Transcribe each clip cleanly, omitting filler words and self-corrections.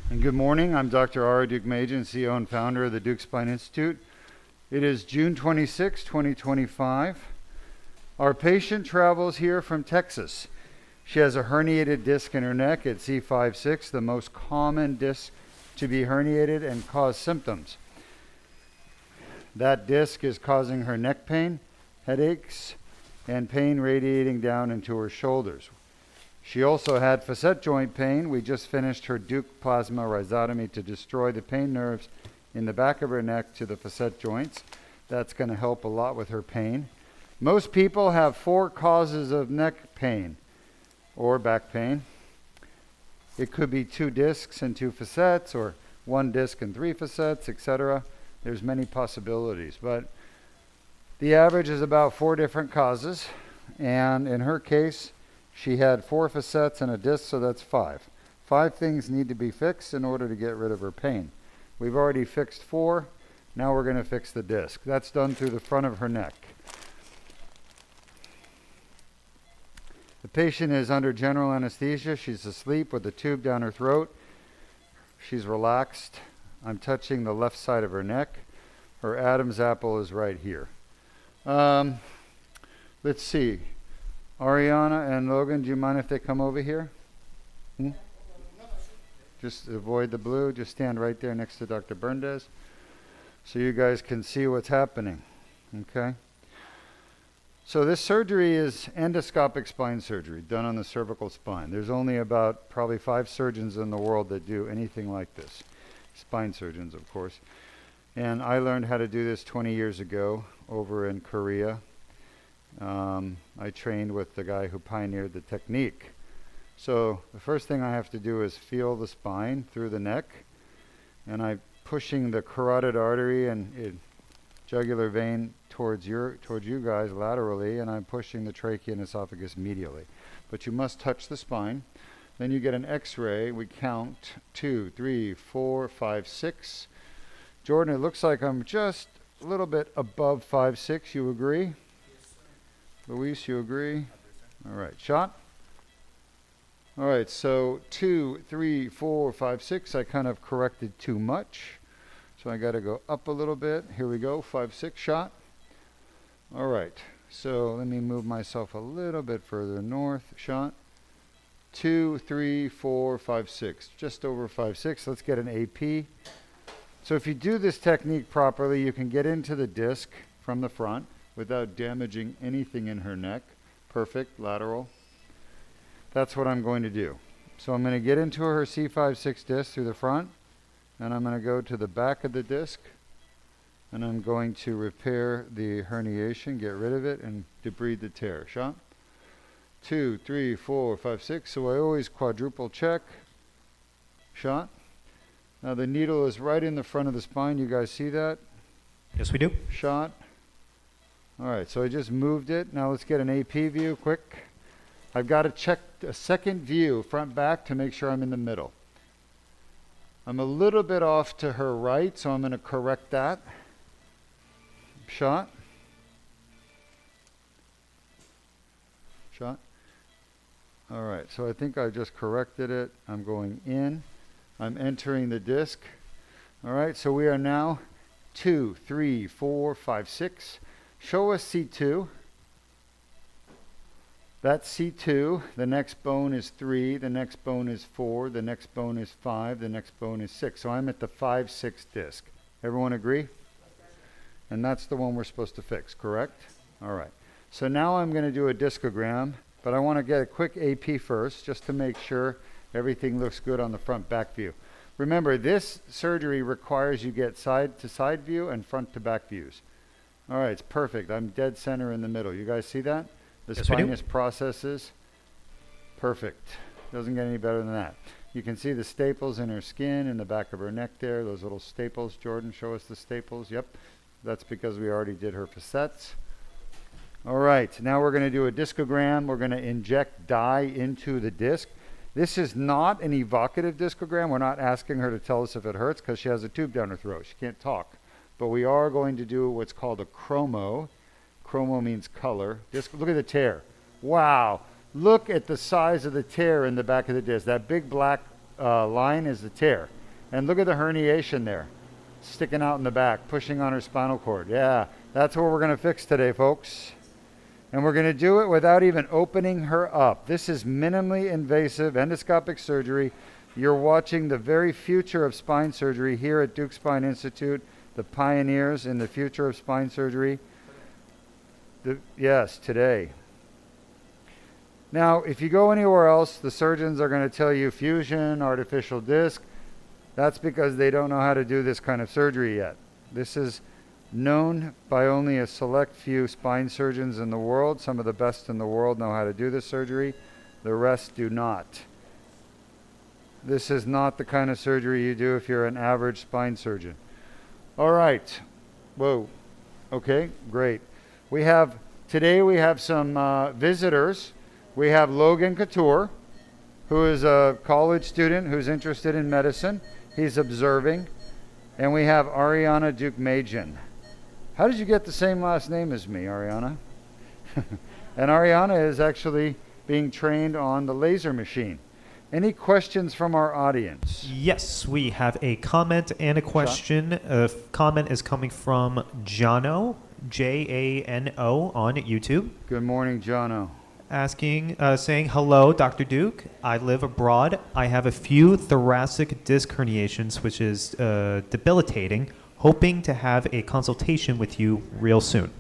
And good morning. I'm Dr. Ara Duke-Majan, CEO and founder of the Duke Spine Institute. It is June 26, 2025. Our patient travels here from Texas. She has a herniated disc in her neck at C5-C6, the most common disc to be herniated and cause symptoms. That disc is causing her neck pain, headaches, and pain radiating down into her shoulders. She also had facet joint pain. We just finished her Duke plasma rhizotomy to destroy the pain nerves in the back of her neck to the facet joints. That's going to help a lot with her pain. Most people have 4 causes of neck pain or back pain. It could be 2 discs and 2 facets, or 1 disc and 3 facets, etc. There's many possibilities, but the average is about 4 different causes, and in her case, she had 4 facets and a disc, so that's 5. 5 things need to be fixed in order to get rid of her pain. We've already fixed 4. Now we're going to fix the disc. That's done through the front of her neck. The patient is under general anesthesia. She's asleep with a tube down her throat. She's relaxed. I'm touching the left side of her neck. Her Adam's apple is right here. Let's see. Ariana and Logan, do you mind if they come over here? Just avoid the blue. Just stand right there next to Dr. Berndes so you guys can see what's happening. Okay? So this surgery is endoscopic spine surgery done on the cervical spine. There's only about probably 5 surgeons in the world that do anything like this. Spine surgeons, of course. And I learned how to do this 20 years ago over in Korea. I trained with the guy who pioneered the technique. So the first thing I have to do is feel the spine through the neck, and I'm pushing the carotid artery and jugular vein towards you guys laterally, and I'm pushing the trachea and esophagus medially. But you must touch the spine. Then you get an X-ray. We count 2, 3, 4, 5, 6. Jordan, it looks like I'm just a little bit above 5'6". You agree? Luis, you agree? All right, shot. All right, so 2, 3, 4, 5, 6. I kind of corrected too much. So I got to go up a little bit. Here we go, 5, 6, shot. All right, so let me move myself a little bit further north, shot. 2, 3, 4, 5, 6. Just over 5, 6. Let's get an AP. So if you do this technique properly, you can get into the disc from the front without damaging anything in her neck. Perfect, lateral. That's what I'm going to do. So I'm going to get into her C5-C6 disc through the front, and I'm going to go to the back of the disc, and I'm going to repair the herniation, get rid of it, and debride the tear. Shot. 2, 3, 4, 5, 6. So I always quadruple check. Shot. Now the needle is right in the front of the spine. You guys see that? Yes, we do. Shot. All right, so I just moved it. Now let's get an AP view, quick. I've got to check a second view, front back, to make sure I'm in the middle. I'm a little bit off to her right, so I'm going to correct that. Shot. Shot. All right, so I think I just corrected it. I'm going in. I'm entering the disc. All right, so we are now 2, 3, 4, 5, 6. Show us C2. That's C2. The next bone is 3. The next bone is 4. The next bone is 5. The next bone is 6. So I'm at the 5-6 disc. Everyone agree? And that's the one we're supposed to fix, correct? All right. So now I'm going to do a discogram, but I want to get a quick AP first just to make sure everything looks good on the front back view. Remember, this surgery requires you get side to side view and front to back views. All right, it's perfect. I'm dead center in the middle. You guys see that? The spinous processes. Perfect. Doesn't get any better than that. You can see the staples in her skin, in the back of her neck there. Those little staples. Jordan, show us the staples. Yep. That's because we already did her facets. All right, now we're going to do a discogram. We're going to inject dye into the disc. This is not an evocative discogram. We're not asking her to tell us if it hurts because she has a tube down her throat. She can't talk. But we are going to do what's called a chromo. Chromo means color. Look at the tear. Wow. Look at the size of the tear in the back of the disc. That big black line is the tear. And look at the herniation there, sticking out in the back, pushing on her spinal cord. Yeah, that's what we're going to fix today, folks. And we're going to do it without even opening her up. This is minimally invasive endoscopic surgery. You're watching the very future of spine surgery here at Duke Spine Institute, the pioneers in the future of spine surgery. Yes, today. Now, if you go anywhere else, the surgeons are going to tell you fusion, artificial disc. That's because they don't know how to do this kind of surgery yet. This is known by only a select few spine surgeons in the world. Some of the best in the world know how to do this surgery. The rest do not. This is not the kind of surgery you do if you're an average spine surgeon. All right. Whoa. Okay, great. Today we have some visitors. We have Logan Couture, who is a college student who's interested in medicine. He's observing. And we have Ariana Duke-Majin. How did you get the same last name as me, Ariana? And Ariana is actually being trained on the laser machine. Any questions from our audience? Yes, we have a comment and a question. A comment is coming from Jono, Jano on YouTube. Good morning, Jono. Saying, hello, Dr. Duke. I live abroad. I have a few thoracic disc herniations, which is debilitating. Hoping to have a consultation with you real soon.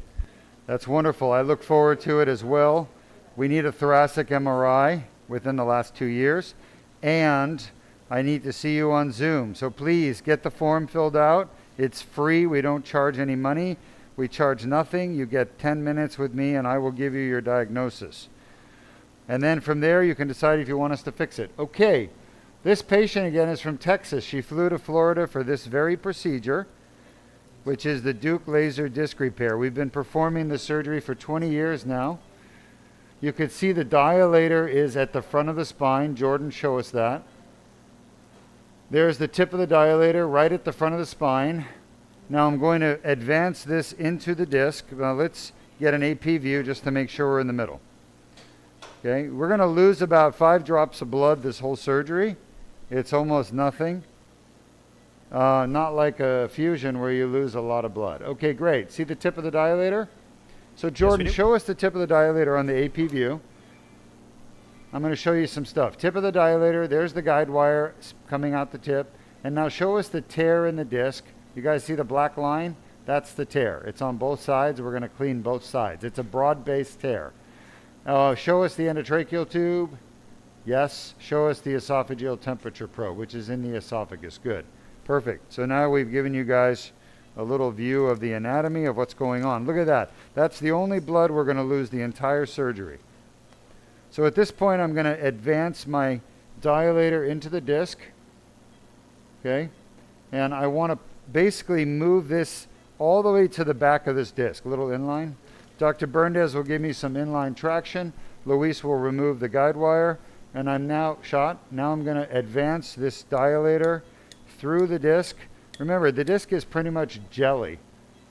That's wonderful. I look forward to it as well. We need a thoracic MRI within the last 2 years, and I need to see you on Zoom. So please get the form filled out. It's free. We don't charge any money. We charge nothing. You get 10 minutes with me, and I will give you your diagnosis. And then from there, you can decide if you want us to fix it. Okay, this patient again is from Texas. She flew to Florida for this very procedure, which is the Duke laser disc repair. We've been performing the surgery for 20 years now. You can see the dilator is at the front of the spine. Jordan, show us that. There's the tip of the dilator right at the front of the spine. Now I'm going to advance this into the disc. Now let's get an AP view just to make sure we're in the middle. Okay, we're going to lose about 5 drops of blood this whole surgery. It's almost nothing. Not like a fusion where you lose a lot of blood. Okay, great. See the tip of the dilator? So Jordan, show us the tip of the dilator on the AP view. I'm going to show you some stuff. Tip of the dilator, there's the guide wire coming out the tip. And now show us the tear in the disc. You guys see the black line? That's the tear. It's on both sides. We're going to clean both sides. It's a broad-based tear. Show us the endotracheal tube. Yes. Show us the esophageal temperature probe, which is in the esophagus. Good. Perfect. So now we've given you guys a little view of the anatomy of what's going on. Look at that. That's the only blood we're going to lose the entire surgery. So at this point, I'm going to advance my dilator into the disc. Okay. And I want to basically move this all the way to the back of this disc, a little inline. Dr. Berndes will give me some inline traction. Luis will remove the guide wire. And I'm now I'm going to advance this dilator through the disc. Remember, the disc is pretty much jelly,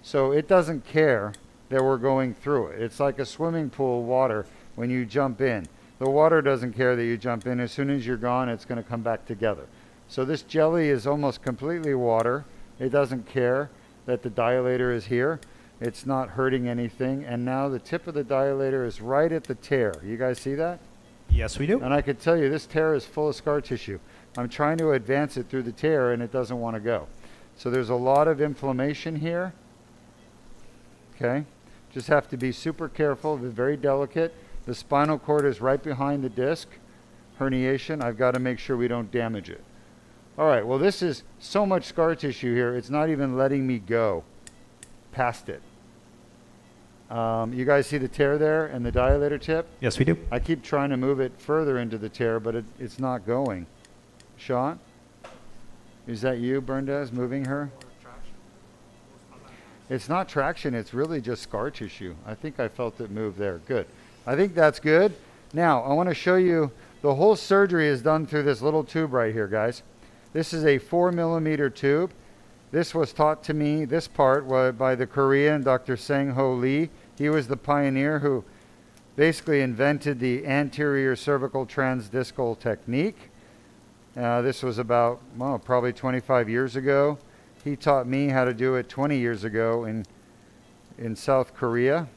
so it doesn't care that we're going through it. It's like a swimming pool of water when you jump in. The water doesn't care that you jump in. As soon as you're gone, it's going to come back together. So this jelly is almost completely water. It doesn't care that the dilator is here. It's not hurting anything. And now the tip of the dilator is right at the tear. You guys see that? Yes, we do. And I could tell you this tear is full of scar tissue. I'm trying to advance it through the tear and it doesn't want to go. So there's a lot of inflammation here. Okay. Just have to be super careful. It's very delicate. The spinal cord is right behind the disc. Herniation. I've got to make sure we don't damage it. All right. Well, this is so much scar tissue here. It's not even letting me go past it. You guys see the tear there and the dilator tip? Yes, we do. I keep trying to move it further into the tear, but it's not going. Sean? Is that you, Berndes, moving her? It's not traction. It's really just scar tissue. I think I felt it move there. Good. I think that's good. Now, I want to show you the whole surgery is done through this little tube right here, guys. This is a 4-millimeter tube. This was taught to me, this part, by the Korean Dr. Sang-Ho Lee. He was the pioneer who basically invented the anterior cervical transdiscal technique. This was about, well, probably 25 years ago. He taught me how to do it 20 years ago in South Korea.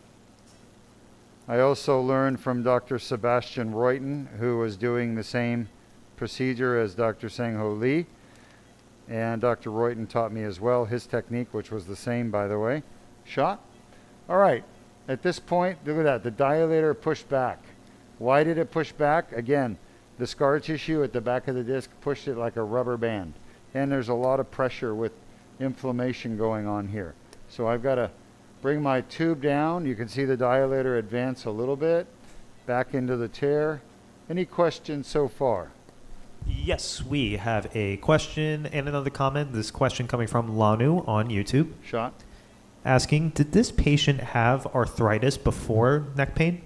I also learned from Dr. Sebastian Reuten, who was doing the same procedure as Dr. Sang-Ho Lee. And Dr. Reuten taught me as well his technique, which was the same, by the way. Shot. All right. At this point, look at that. The dilator pushed back. Why did it push back? Again, the scar tissue at the back of the disc pushed it like a rubber band. And there's a lot of pressure with inflammation going on here. So I've got to bring my tube down. You can see the dilator advance a little bit back into the tear. Any questions so far? Yes, we have a question and another comment. This question coming from Lanu on YouTube. Shot. Asking, did this patient have arthritis before neck pain?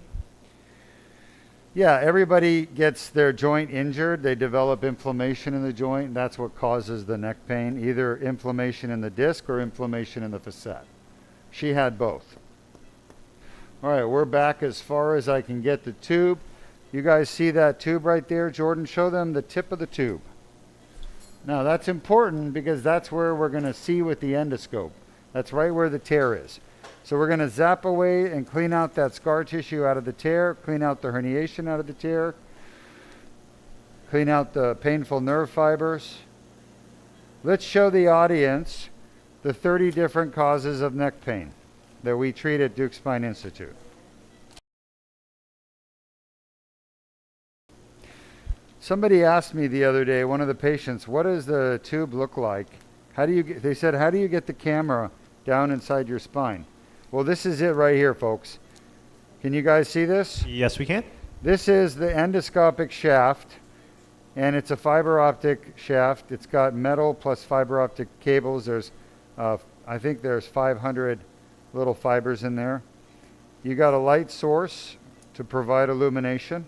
Yeah, everybody gets their joint injured. They develop inflammation in the joint. That's what causes the neck pain, either inflammation in the disc or inflammation in the facet. She had both. All right, we're back as far as I can get the tube. You guys see that tube right there? Jordan, show them the tip of the tube. Now that's important because that's where we're going to see with the endoscope. That's right where the tear is. So we're going to zap away and clean out that scar tissue out of the tear, clean out the herniation out of the tear, clean out the painful nerve fibers. Let's show the audience the 30 different causes of neck pain that we treat at Duke Spine Institute. Somebody asked me the other day, one of the patients, what does the tube look like? They said, how do you get the camera down inside your spine? Well, this is it right here, folks. Can you guys see this? Yes, we can. This is the endoscopic shaft, and it's a fiber optic shaft. It's got metal plus fiber optic cables. There's, I think there's 500 little fibers in there. You got a light source to provide illumination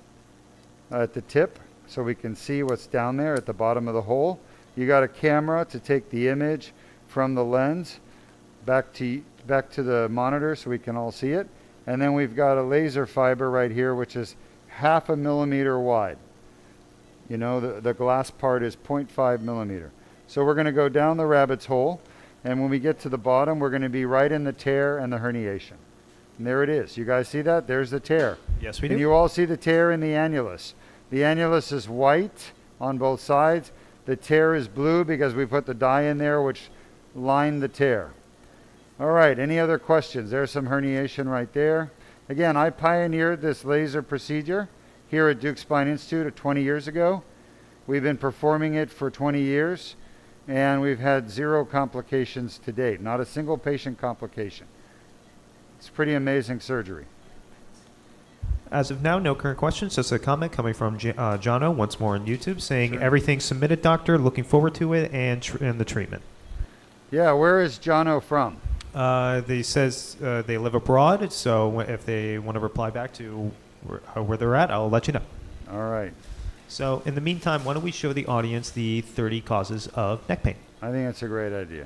at the tip, so we can see what's down there at the bottom of the hole. You got a camera to take the image from the lens back to the monitor so we can all see it. And then we've got a laser fiber right here, which is 0.5 millimeter wide. You know, the glass part is 0.5 millimeter. So we're going to go down the rabbit's hole, and when we get to the bottom, we're going to be right in the tear and the herniation. And there it is. You guys see that? There's the tear. Yes, we do. And you all see the tear in the annulus. The annulus is white on both sides. The tear is blue because we put the dye in there which lined the tear. All right, any other questions? There's some herniation right there. Again, I pioneered this laser procedure here at Duke Spine Institute 20 years ago. We've been performing it for 20 years, and we've had 0 complications to date, not a single patient complication. It's pretty amazing surgery. As of now, no current questions. Just a comment coming from Jono once more on YouTube saying, Sure. Everything submitted, doctor. Looking forward to it and the treatment. Yeah, where is Jono from? They says they live abroad, so if they want to reply back to where they're at, I'll let you know. All right. So in the meantime, why don't we show the audience the 30 causes of neck pain? I think that's a great idea.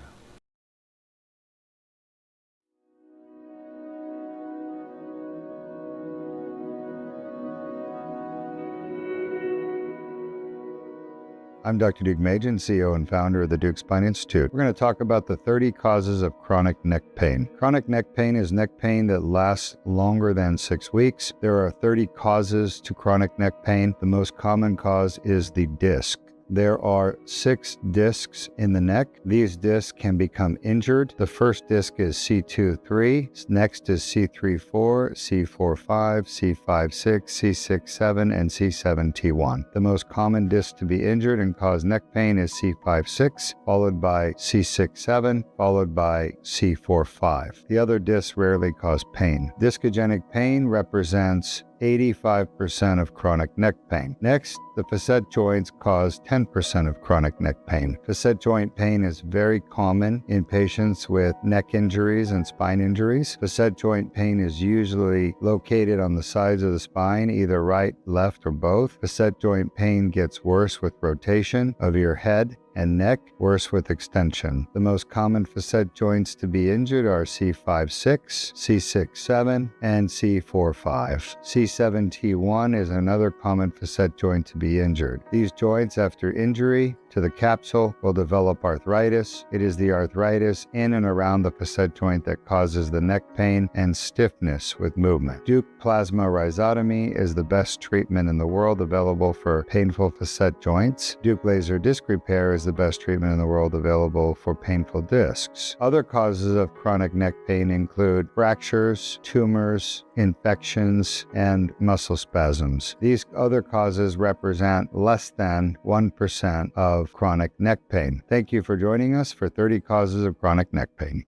I'm Dr. Duke Majan, CEO and founder of the Duke Spine Institute. We're going to talk about the 30 causes of chronic neck pain. Chronic neck pain is neck pain that lasts longer than 6 weeks. There are 30 causes to chronic neck pain. The most common cause is the disc. There are 6 discs in the neck. These discs can become injured. The first disc is C2-3, next is C3-4, C4-5, C5-6, C6-7, and C7-T1. The most common disc to be injured and cause neck pain is C5-6, followed by C6-7, followed by C4-5. The other discs rarely cause pain. Discogenic pain represents 85% of chronic neck pain. Next, the facet joints cause 10% of chronic neck pain. Facet joint pain is very common in patients with neck injuries and spine injuries. Facet joint pain is usually located on the sides of the spine, either right, left, or both. Facet joint pain gets worse with rotation of your head and neck, worse with extension. The most common facet joints to be injured are C5-6, C6-7, and C4-5. C7-T1 is another common facet joint to be injured. These joints, after injury to the capsule, will develop arthritis. It is the arthritis in and around the facet joint that causes the neck pain and stiffness with movement. Duke plasma rhizotomy is the best treatment in the world available for painful facet joints. Duke laser disc repair is the best treatment in the world available for painful discs. Other causes of chronic neck pain include fractures, tumors, infections, and muscle spasms. These other causes represent less than 1% of chronic neck pain. Thank you for joining us for 30 causes of chronic neck pain.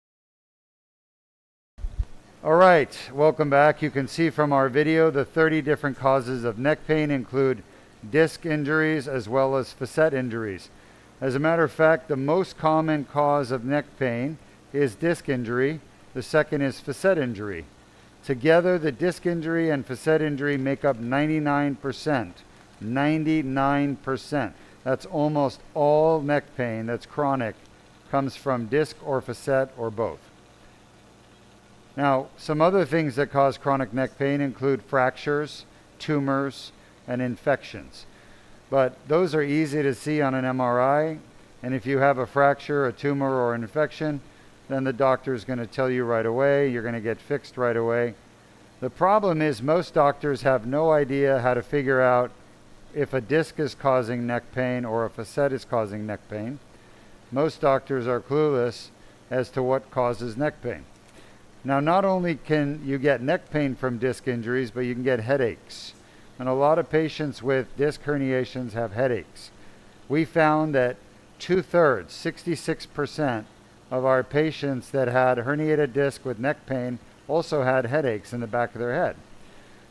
All right, welcome back. You can see from our video the 30 different causes of neck pain include disc injuries as well as facet injuries. As a matter of fact, the most common cause of neck pain is disc injury. The second is facet injury. Together, the disc injury and facet injury make up 99%. 99%. That's almost all neck pain that's chronic comes from disc or facet or both. Now, some other things that cause chronic neck pain include fractures, tumors, and infections. But those are easy to see on an MRI, and if you have a fracture, a tumor, or an infection, then the doctor is going to tell you right away. You're going to get fixed right away. The problem is most doctors have no idea how to figure out if a disc is causing neck pain or a facet is causing neck pain. Most doctors are clueless as to what causes neck pain. Now, not only can you get neck pain from disc injuries, but you can get headaches. And a lot of patients with disc herniations have headaches. We found that 2/3, 66% of our patients that had herniated disc with neck pain also had headaches in the back of their head.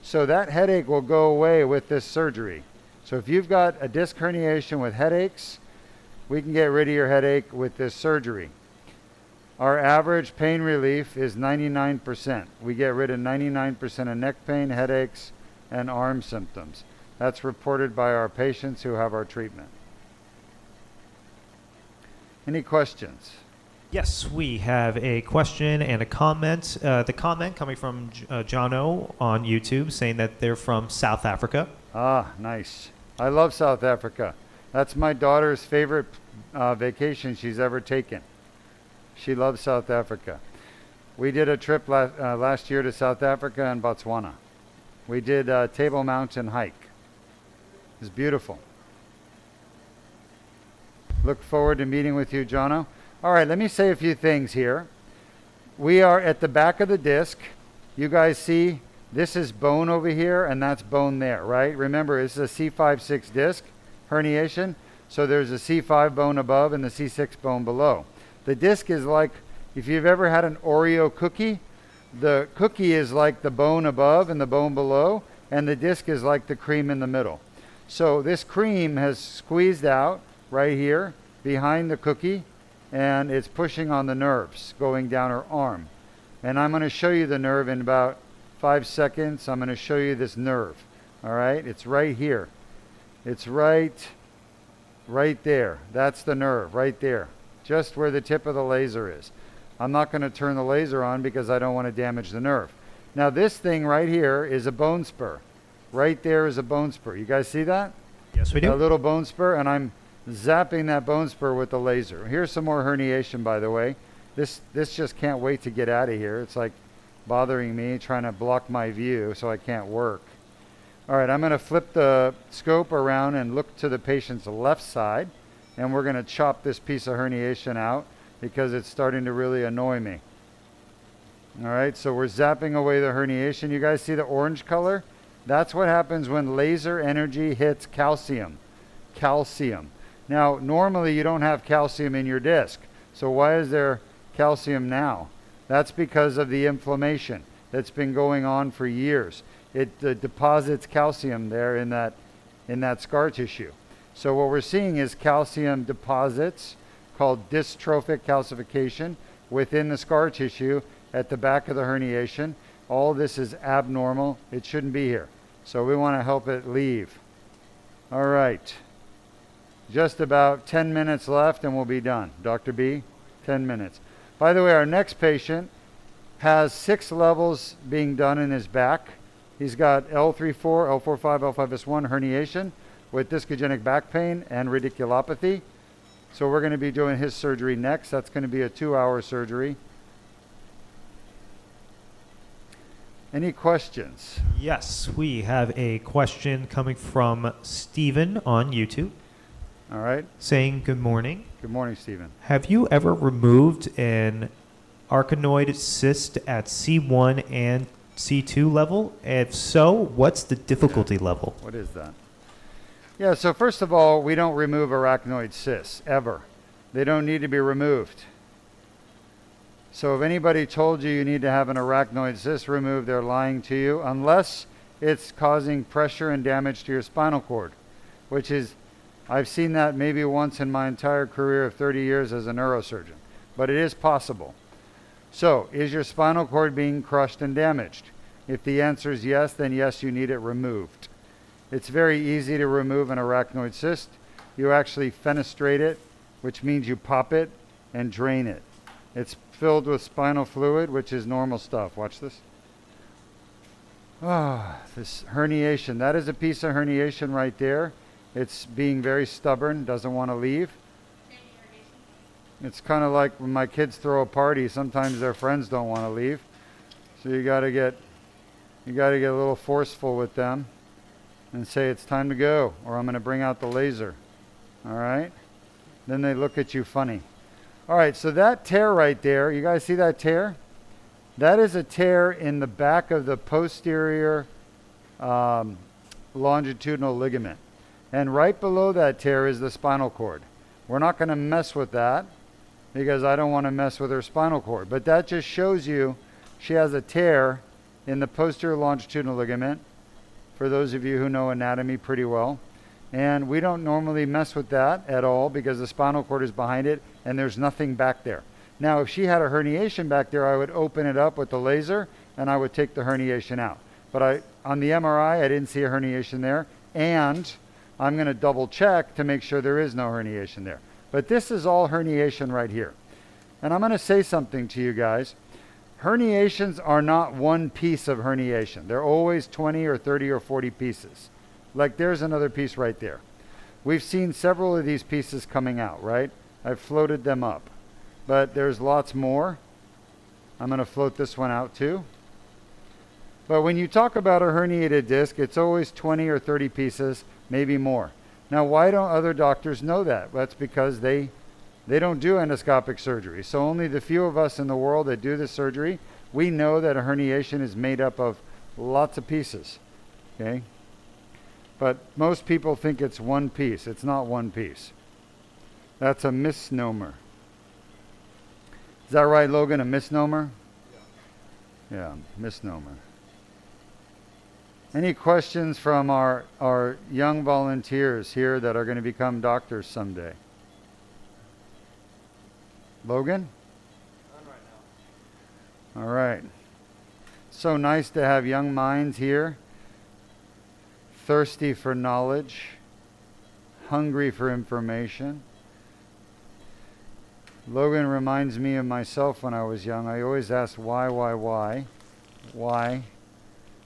So that headache will go away with this surgery. So if you've got a disc herniation with headaches, we can get rid of your headache with this surgery. Our average pain relief is 99%. We get rid of 99% of neck pain, headaches, and arm symptoms. That's reported by our patients who have our treatment. Any questions? Yes, we have a question and a comment. The comment coming from Jono on YouTube saying that they're from South Africa. Ah, nice. I love South Africa. That's my daughter's favorite vacation she's ever taken. She loves South Africa. We did a trip last year to South Africa and Botswana. We did a Table Mountain hike. It was beautiful. Look forward to meeting with you, Jono. All right, let me say a few things here. We are at the back of the disc. You guys see this is bone over here and that's bone there, right? Remember, this is a C5-6 disc herniation. So there's a C5 bone above and the C6 bone below. The disc is like, if you've ever had an Oreo cookie, the cookie is like the bone above and the bone below, and the disc is like the cream in the middle. So this cream has squeezed out right here behind the cookie, and it's pushing on the nerves going down her arm. And I'm going to show you the nerve in about 5 seconds. I'm going to show you this nerve. All right, it's right here. It's right there. That's the nerve right there, just where the tip of the laser is. I'm not going to turn the laser on because I don't want to damage the nerve. Now this thing right here is a bone spur. Right there is a bone spur. You guys see that? Yes, we do. A little bone spur, and I'm zapping that bone spur with the laser. Here's some more herniation, by the way. This just can't wait to get out of here. It's like bothering me, trying to block my view so I can't work. All right, I'm going to flip the scope around and look to the patient's left side, and we're going to chop this piece of herniation out because it's starting to really annoy me. All right, so we're zapping away the herniation. You guys see the orange color? That's what happens when laser energy hits calcium. Calcium. Now, normally you don't have calcium in your disc. So why is there calcium now? That's because of the inflammation that's been going on for years. It deposits calcium there in that scar tissue. So what we're seeing is calcium deposits called dystrophic calcification within the scar tissue at the back of the herniation. All this is abnormal. It shouldn't be here. So we want to help it leave. All right. Just about 10 minutes left and we'll be done. Dr. B, 10 minutes. By the way, our next patient has 6 levels being done in his back. He's got L3-4, L4-5, L5-S1 herniation with discogenic back pain and radiculopathy. So we're going to be doing his surgery next. That's going to be a 2-hour surgery. Any questions? Yes, we have a question coming from Stephen on YouTube All right. saying, good morning. Good morning, Stephen. Have you ever removed an arachnoid cyst at C1 and C2 level? If so, what's the difficulty level? What is that? Yeah, so first of all, we don't remove arachnoid cysts, ever. They don't need to be removed. So if anybody told you you need to have an arachnoid cyst removed, they're lying to you, unless it's causing pressure and damage to your spinal cord, which is, I've seen that maybe once in my entire career of 30 years as a neurosurgeon, but it is possible. So, is your spinal cord being crushed and damaged? If the answer is yes, then yes, you need it removed. It's very easy to remove an arachnoid cyst. You actually fenestrate it, which means you pop it and drain it. It's filled with spinal fluid, which is normal stuff. Watch this. Ah, this herniation. That is a piece of herniation right there. It's being very stubborn, doesn't want to leave. It's kind of like when my kids throw a party, sometimes their friends don't want to leave. So you got to get a little forceful with them and say it's time to go, or I'm going to bring out the laser. All right? Then they look at you funny. All right, so that tear right there, you guys see that tear? That is a tear in the back of the posterior longitudinal ligament. And right below that tear is the spinal cord. We're not going to mess with that because I don't want to mess with her spinal cord. But that just shows you she has a tear in the posterior longitudinal ligament, for those of you who know anatomy pretty well. And we don't normally mess with that at all because the spinal cord is behind it and there's nothing back there. Now, if she had a herniation back there, I would open it up with the laser and I would take the herniation out. But on the MRI, I didn't see a herniation there. And I'm going to double check to make sure there is no herniation there. But this is all herniation right here. And I'm going to say something to you guys. Herniations are not one piece of herniation. They're always 20 or 30 or 40 pieces. Like there's another piece right there. We've seen several of these pieces coming out, right? I've floated them up. But there's lots more. I'm going to float this one out too. But when you talk about a herniated disc, it's always 20 or 30 pieces, maybe more. Now, why don't other doctors know that? That's because they don't do endoscopic surgery. So only the few of us in the world that do this surgery, we know that a herniation is made up of lots of pieces. Okay? But most people think it's one piece. It's not one piece. That's a misnomer. Is that right, Logan? A misnomer? Yeah, misnomer. Any questions from our young volunteers here that are going to become doctors someday? Logan? None right now. All right. So nice to have young minds here. Thirsty for knowledge, hungry for information. Logan reminds me of myself when I was young. I always asked why? Why?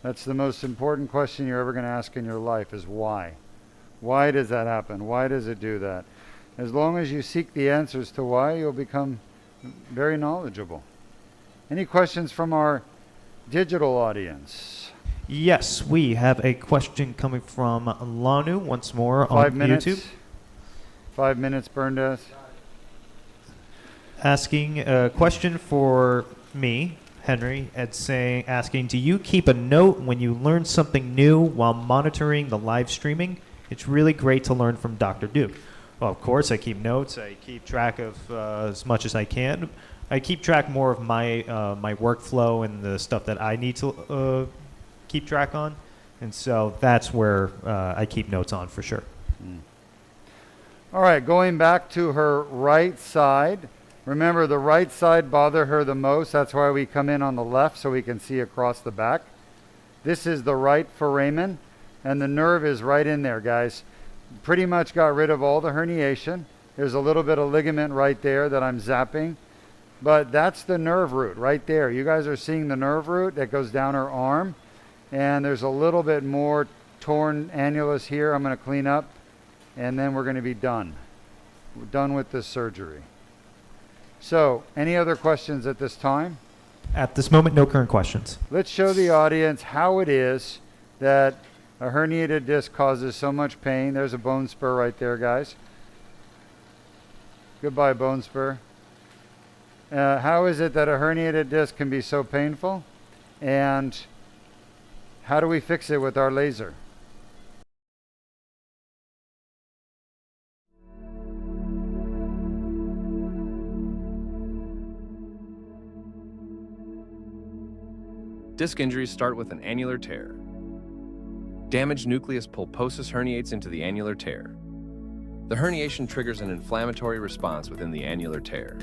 That's the most important question you're ever going to ask in your life is why. Why does that happen? Why does it do that? As long as you seek the answers to why, you'll become very knowledgeable. Any questions from our digital audience? Yes, we have a question coming from Lanu once more 5 on minutes. YouTube. 5 minutes, Burndes. Asking a question for me, Henry, asking, do you keep a note when you learn something new while monitoring the live streaming? It's really great to learn from Dr. Duke. Well, of course, I keep notes. I keep track of as much as I can. I keep track more of my my workflow and the stuff that I need to keep track on. And so that's where I keep notes on for sure. All right, going back to her right side. Remember, the right side bothered her the most. That's why we come in on the left so we can see across the back. This is the right foramen, and the nerve is right in there, guys. pretty much got rid of all the herniation. There's a little bit of ligament right there that I'm zapping, but that's the nerve root right there. You guys are seeing the nerve root that goes down her arm, and there's a little bit more torn annulus here. I'm going to clean up, and then we're going to be done. We're done with this surgery. So, any other questions at this time? At this moment, no current questions. Let's show the audience how it is that a herniated disc causes so much pain. There's a bone spur right there, guys. Goodbye, bone spur. How is it that a herniated disc can be so painful? And how do we fix it with our laser? Disc injuries start with an annular tear. Damaged nucleus pulposus herniates into the annular tear. The herniation triggers an inflammatory response within the annular tear.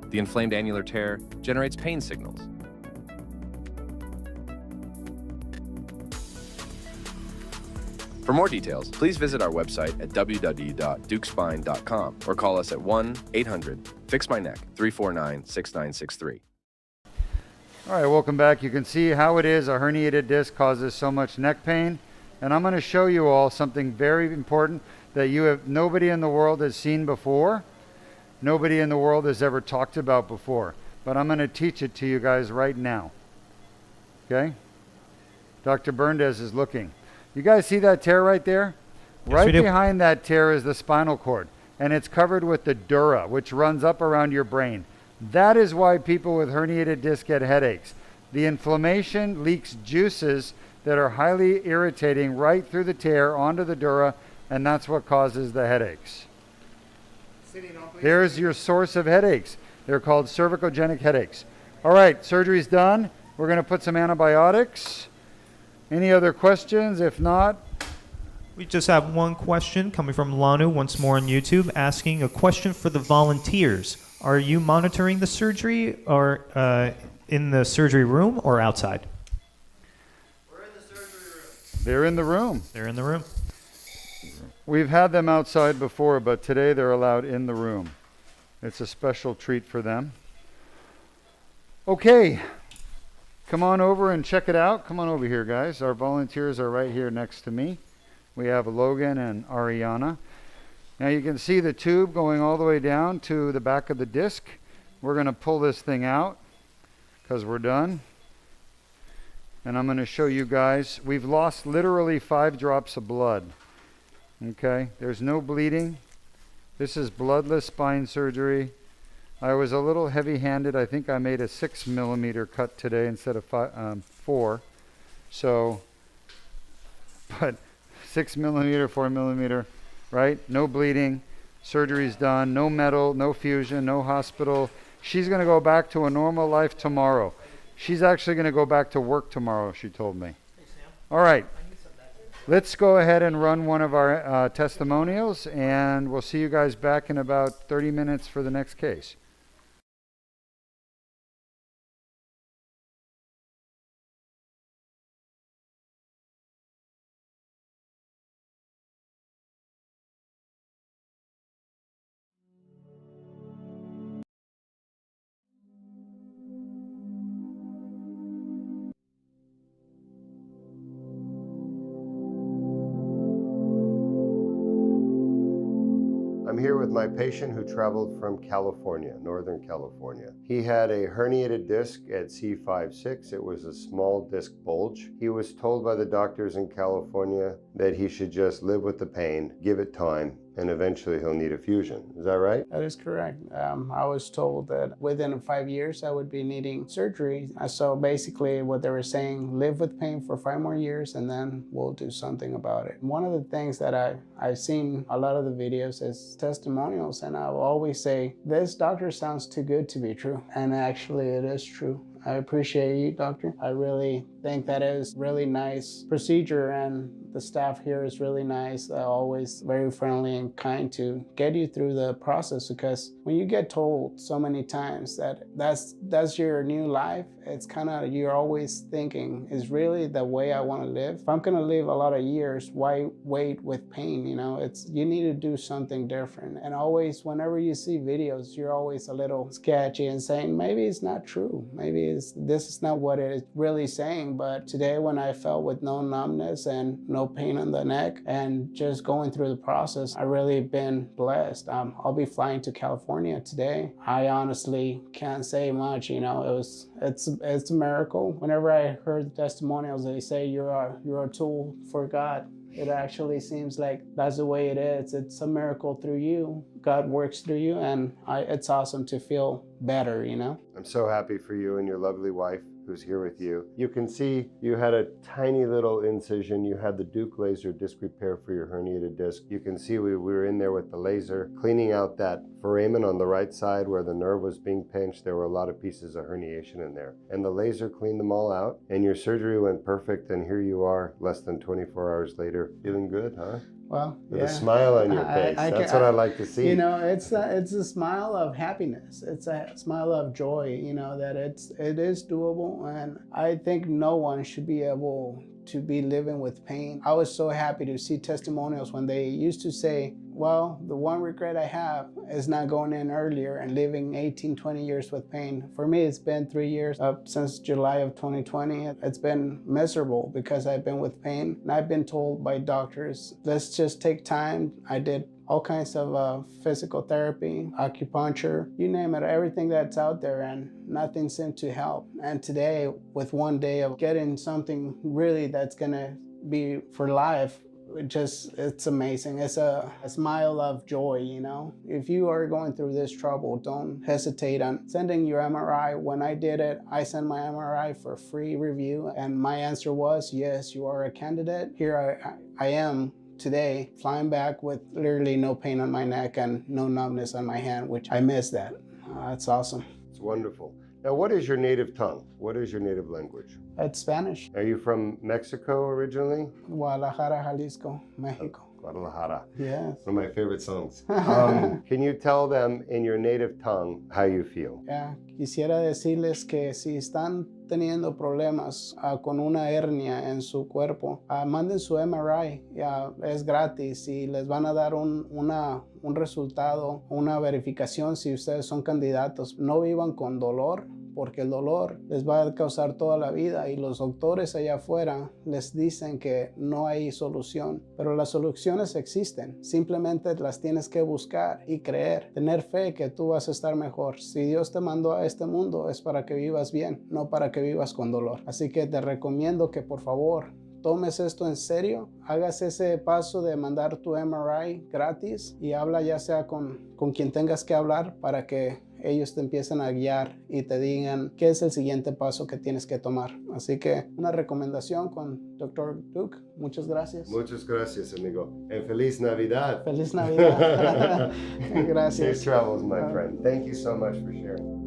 The inflamed annular tear generates pain signals. For more details, please visit our website at www.dukespine.com or call us at 1-800-FIX-MY-NECK 349-6963. All right, welcome back. You can see how it is a herniated disc causes so much neck pain. And I'm going to show you all something very important that nobody in the world has seen before. Nobody in the world has ever talked about before. But I'm going to teach it to you guys right now. Okay? Dr. Berndes is looking. You guys see that tear right there? Yes, Right we do. behind that tear is the spinal cord, and it's covered with the dura, which runs up around your brain. That is why people with herniated disc get headaches. The inflammation leaks juices that are highly irritating right through the tear onto the dura, and that's what causes the headaches. There's your source of headaches. They're called cervicogenic headaches. All right, surgery's done. We're going to put some antibiotics. Any other questions? If not, We just have one question coming from Lanu once more on YouTube, asking a question for the volunteers. Are you monitoring the surgery or in the surgery room or outside? We're in the surgery room. they're in the room. They're in the room. We've had them outside before, but today they're allowed in the room. It's a special treat for them. Okay, come on over and check it out. Come on over here, guys. Our volunteers are right here next to me. We have Logan and Ariana. Now you can see the tube going all the way down to the back of the disc. We're going to pull this thing out because we're done. And I'm going to show you guys. We've lost literally 5 drops of blood. Okay, there's no bleeding. This is bloodless spine surgery. I was a little heavy-handed. I think I made a 6 millimeter cut today instead of 4. So, but 6 millimeter, 4 millimeter, right? No bleeding. Surgery's done. No metal, no fusion, no hospital. She's going to go back to a normal life tomorrow. She's actually going to go back to work tomorrow, she told me. All right. Let's go ahead and run one of our testimonials, and we'll see you guys back in about 30 minutes for the next case. I'm here with my patient who traveled from California, Northern California. He had a herniated disc at C5-C6. It was a small disc bulge. He was told by the doctors in California that he should just live with the pain, give it time, and eventually he'll need a fusion. Is that right? That is correct. I was told that within 5 years I would be needing surgery. So basically what they were saying, live with pain for 5 more years and then we'll do something about it. One of the things that I've seen a lot of the videos is testimonials, and I will always say, this doctor sounds too good to be true. And actually it is true. I appreciate you, doctor. I really think that is really nice procedure, and the staff here is really nice. They're always very friendly and kind to get you through the process, because when you get told so many times that that's your new life, it's kind of, you're always thinking, is really the way I want to live? If I'm going to live a lot of years, why wait with pain? You know, you need to do something different. And always, whenever you see videos, you're always a little sketchy and saying, maybe it's not true. Maybe this is not what it is really saying. But today, when I felt with no numbness and no pain on the neck and just going through the process, I really been blessed. I'll be flying to California today. I honestly can't say much. You know, it's a miracle. Whenever I heard the testimonials, they say you're a tool for God. It actually seems like that's the way it is. It's a miracle through you. God works through you, and it's awesome to feel better, you know? I'm so happy for you and your lovely wife who's here with you. You can see you had a tiny little incision. You had the Duke laser disc repair for your herniated disc. You can see we were in there with the laser, cleaning out that foramen on the right side where the nerve was being pinched. There were a lot of pieces of herniation in there. And the laser cleaned them all out, and your surgery went perfect, and here you are less than 24 hours later. Feeling good, huh? Well, With yeah. a smile on your face. That's what I like to see. You know, it's a smile of happiness. It's a smile of joy, you know, that it is doable. And I think no one should be able to be living with pain. I was so happy to see testimonials when they used to say, well, the one regret I have is not going in earlier and living 18, 20 years with pain. For me, it's been 3 years since July of 2020. It's been miserable because I've been with pain. And I've been told by doctors, let's just take time. I did all kinds of physical therapy, acupuncture, you name it, everything that's out there, and nothing seemed to help. And today, with one day of getting something really that's gonna be for life, it's amazing. It's a smile of joy, you know? If you are going through this trouble, don't hesitate on sending your MRI. When I did it, I sent my MRI for free review, and my answer was, yes, you are a candidate. Here I am today, flying back with literally no pain on my neck and no numbness on my hand, which I miss that. It's awesome. It's wonderful. Now, what is your native tongue? What is your native language? It's Spanish. Are you from Mexico originally? Guadalajara, Jalisco, Mexico. Guadalajara. Yes. One of my favorite songs. Can you tell them in your native tongue how you feel? Yeah. Quisiera decirles que si están teniendo problemas con una hernia en su cuerpo, manden su MRI, es gratis y les van a dar un resultado, una verificación si ustedes son candidatos. No vivan con dolor, porque el dolor les va a causar toda la vida, y los doctores allá afuera les dicen que no hay solución, pero las soluciones existen, simplemente las tienes que buscar y creer, tener fe que tú vas a estar mejor. Si Dios te mandó a este mundo es para que vivas bien, no para que vivas con dolor. Así que te recomiendo que por favor tomes esto en serio, hagas ese paso de mandar tu MRI gratis y habla ya sea con quien tengas que hablar para que ellos te empiecen a guiar y te digan qué es el siguiente paso que tienes que tomar. Así que una recomendación con Dr. Duke. Muchas gracias. Muchas gracias, amigo. And Feliz Navidad. Feliz Navidad. Gracias. Safe travels, my friend. Thank you so much for sharing.